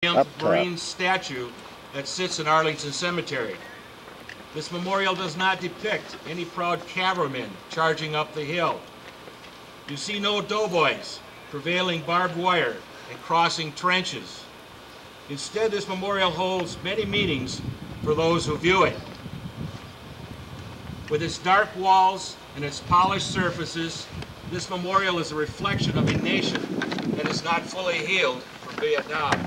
Marine statue that sits in Arlington Cemetery. This memorial does not depict any proud cavalrymen charging up the hill. You see no doughboys prevailing barbed wire and crossing trenches. Instead, this memorial holds many meanings for those who view it. With its dark walls and its polished surfaces, this memorial is a reflection of a nation that is not fully healed from Vietnam.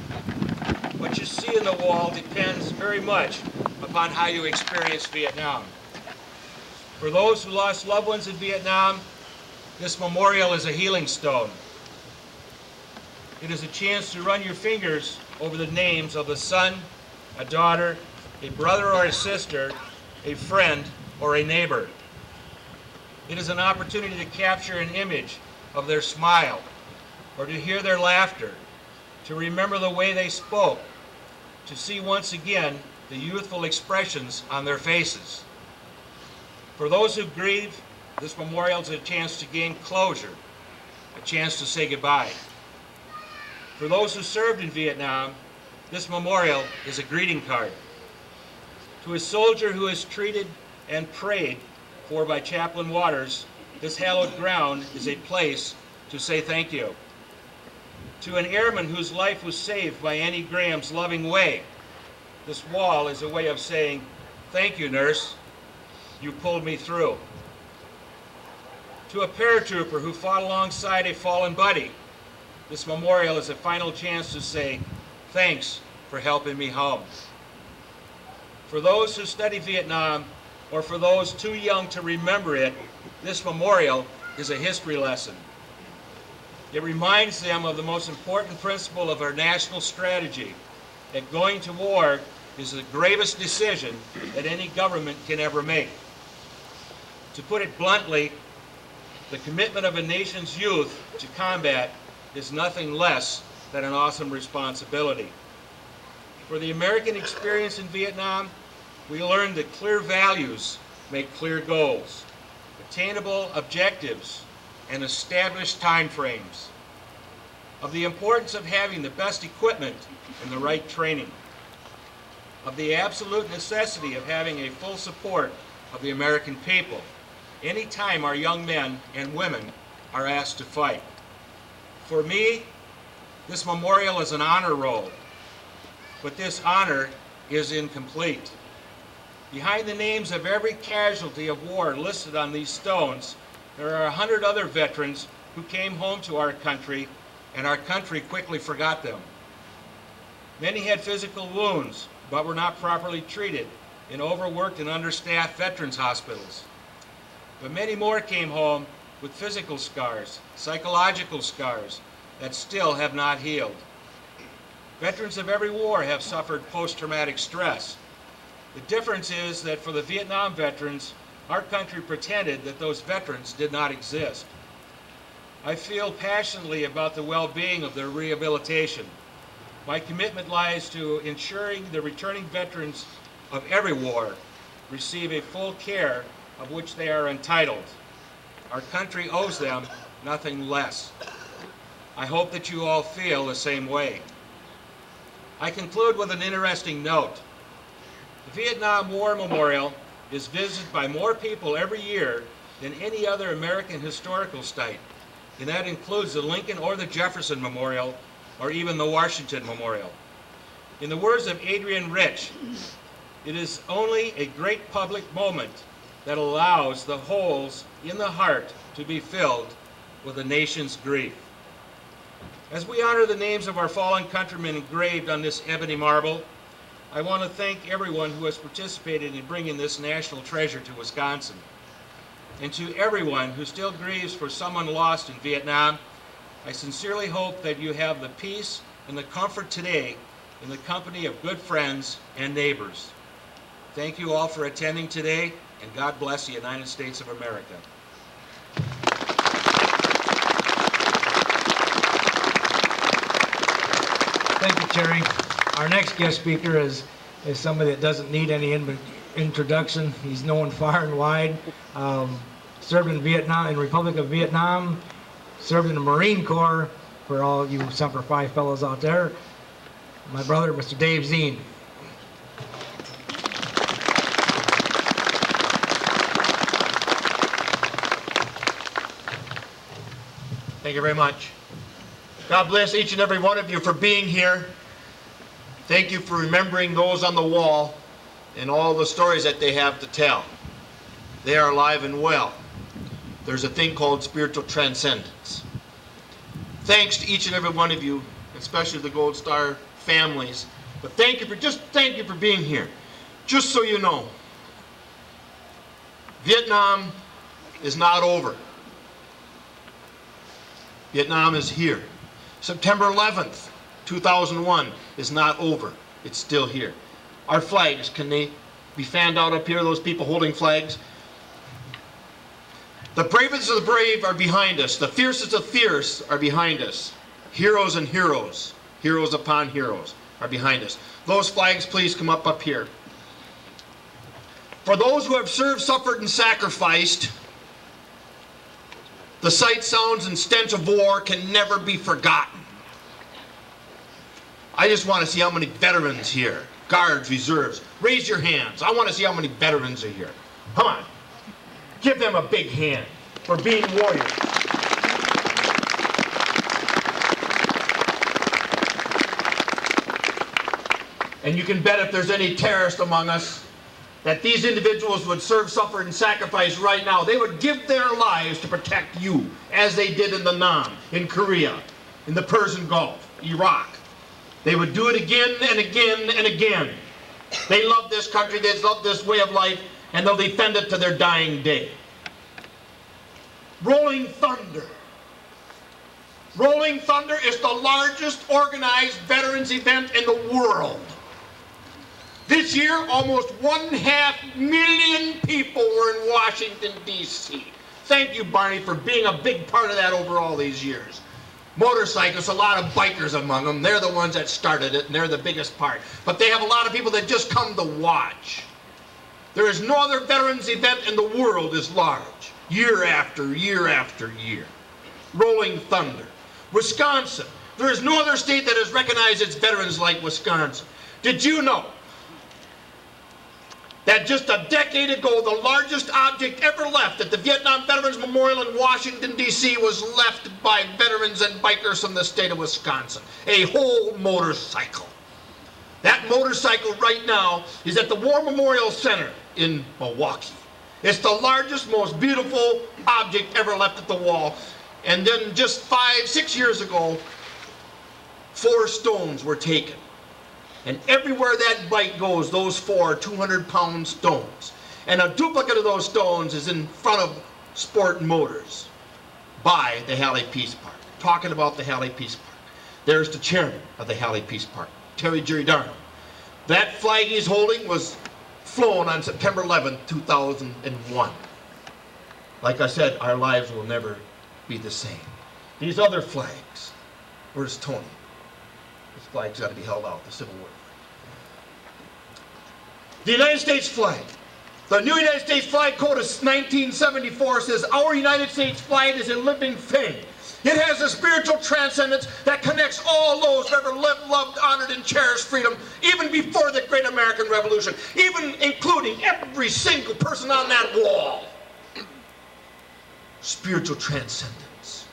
What you see in the wall depends very much upon how you experience Vietnam. For those who lost loved ones in Vietnam, this memorial is a healing stone. It is a chance to run your fingers over the names of a son, a daughter, a brother or a sister, a friend, or a neighbor. It is an opportunity to capture an image of their smile, or to hear their laughter, to remember the way they spoke, to see once again the youthful expressions on their faces. For those who grieve, this memorial is a chance to gain closure, a chance to say goodbye. For those who served in Vietnam, this memorial is a greeting card. To a soldier who is treated and prayed for by Chaplain Waters, this hallowed ground is a place to say thank you. To an airman whose life was saved by Annie Graham's loving way, this wall is a way of saying, thank you, nurse, you pulled me through. To a paratrooper who fought alongside a fallen buddy, this memorial is a final chance to say, thanks for helping me home. For those who study Vietnam, or for those too young to remember it, this memorial is a history lesson. It reminds them of the most important principle of our national strategy, that going to war is the gravest decision that any government can ever make. To put it bluntly, the commitment of a nation's youth to combat is nothing less than an awesome responsibility. For the American experience in Vietnam, we learned that clear values make clear goals, attainable objectives, and established time frames, of the importance of having the best equipment and the right training, of the absolute necessity of having a full support of the American people anytime our young men and women are asked to fight. For me, this memorial is an honor roll, but this honor is incomplete. Behind the names of every casualty of war listed on these stones, there are 100 other veterans who came home to our country, and our country quickly forgot them. Many had physical wounds, but were not properly treated in overworked and understaffed veterans hospitals. But many more came home with physical scars, psychological scars, that still have not healed. Veterans of every war have suffered post-traumatic stress. The difference is that for the Vietnam veterans, our country pretended that those veterans did not exist. I feel passionately about the well-being of their rehabilitation. My commitment lies to ensuring the returning veterans of every war receive a full care of which they are entitled. Our country owes them nothing less. I hope that you all feel the same way. I conclude with an interesting note. The Vietnam War Memorial is visited by more people every year than any other American historical site, and that includes the Lincoln or the Jefferson Memorial, or even the Washington Memorial. In the words of Adrienne Rich, it is only a great public moment that allows the holes in the heart to be filled with the nation's grief. As we honor the names of our fallen countrymen engraved on this ebony marble, I want to thank everyone who has participated in bringing this national treasure to Wisconsin. And to everyone who still grieves for someone lost in Vietnam, I sincerely hope that you have the peace and the comfort today in the company of good friends and neighbors. Thank you all for attending today, and God bless the United States of America. Thank you, Terry. Our next guest speaker is somebody that doesn't need any introduction. He's known far and wide. Served in Vietnam, in Republic of Vietnam. Served in the Marine Corps, for all you Semper Fi fellows out there. my brother, Mr. Dave Zien. Thank you very much. God bless each and every one of you for being here. Thank you for remembering those on the wall and all the stories that they have to tell. They are alive and well. There's a thing called spiritual transcendence. Thanks to each and every one of you, especially the Gold Star families. But thank you for being here. Just so you know, Vietnam is not over. Vietnam is here. September 11th, 2001 is not over. It's still here. Our flags, can they be fanned out up here, those people holding flags? The bravest of the brave are behind us. The fiercest of fierce are behind us. Heroes and heroes, heroes upon heroes are behind us. Those flags, please come up here. For those who have served, suffered, and sacrificed, the sight, sounds, and stench of war can never be forgotten. I just want to see how many veterans here, guards, reserves. Raise your hands. I want to see how many veterans are here. Come on. Give them a big hand for being warriors. And you can bet if there's any terrorist among us, that these individuals would serve, suffer, and sacrifice right now. They would give their lives to protect you, as they did in the Nam, in Korea, in the Persian Gulf, Iraq. They would do it again and again and again. They love this country, they love this way of life, and they'll defend it to their dying day. Rolling Thunder. Rolling Thunder is the largest organized veterans event in the world. This year, almost 1.5 million people were in Washington, D.C. Thank you, Barney, for being a big part of that over all these years. Motorcyclists, a lot of bikers among them. They're the ones that started it, and they're the biggest part. But they have a lot of people that just come to watch. There is no other veterans event in the world as large, year after year after year. Rolling Thunder. Wisconsin. There is no other state that has recognized its veterans like Wisconsin. Did you know that just a decade ago, the largest object ever left at the Vietnam Veterans Memorial in Washington, D.C. was left by veterans and bikers from the state of Wisconsin? A whole motorcycle. That motorcycle right now is at the War Memorial Center in Milwaukee. It's the largest, most beautiful object ever left at the wall. And then just 5-6 years ago, 4 stones were taken. And everywhere that bike goes, those 4 200-pound stones. And a duplicate of those stones is in front of Sport Motors by the Halley Peace Park. Talking about the Halley Peace Park. There's the chairman of the Halley Peace Park, Terry Giordano. That flag he's holding was flown on September 11, 2001. Like I said, our lives will never be the same. These other flags, where's Tony? This flag's got to be held out, the Civil War flag. The United States flag. The new United States Flag Code of 1974 says, our United States flag is a living thing. It has a spiritual transcendence that connects all those who ever lived, loved, honored, and cherished freedom, even before the Great American Revolution, even including every single person on that wall. Spiritual transcendence.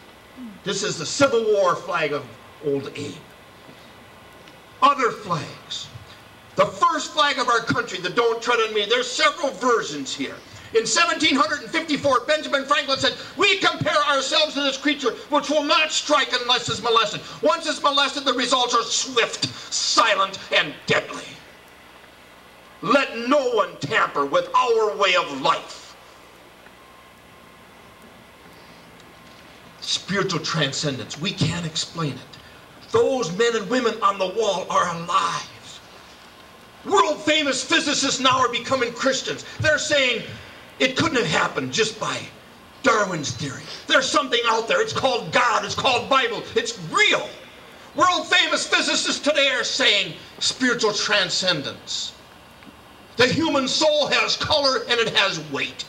This is the Civil War flag of Old Abe. Other flags. The first flag of our country, the Don't Tread on Me, there's several versions here. In 1754, Benjamin Franklin said, we compare ourselves to this creature which will not strike unless it's molested. Once it's molested, the results are swift, silent, and deadly. Let no one tamper with our way of life. Spiritual transcendence, we can't explain it. Those men and women on the wall are alive. World famous physicists now are becoming Christians. They're saying it couldn't have happened just by Darwin's theory. There's something out there. It's called God. It's called Bible. It's real. World famous physicists today are saying spiritual transcendence. The human soul has color and it has weight.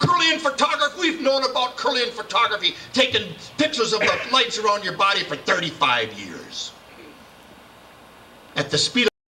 Kirlian photography, we've known about Kirlian photography, taking pictures of the lights around your body for 35 years. at the speed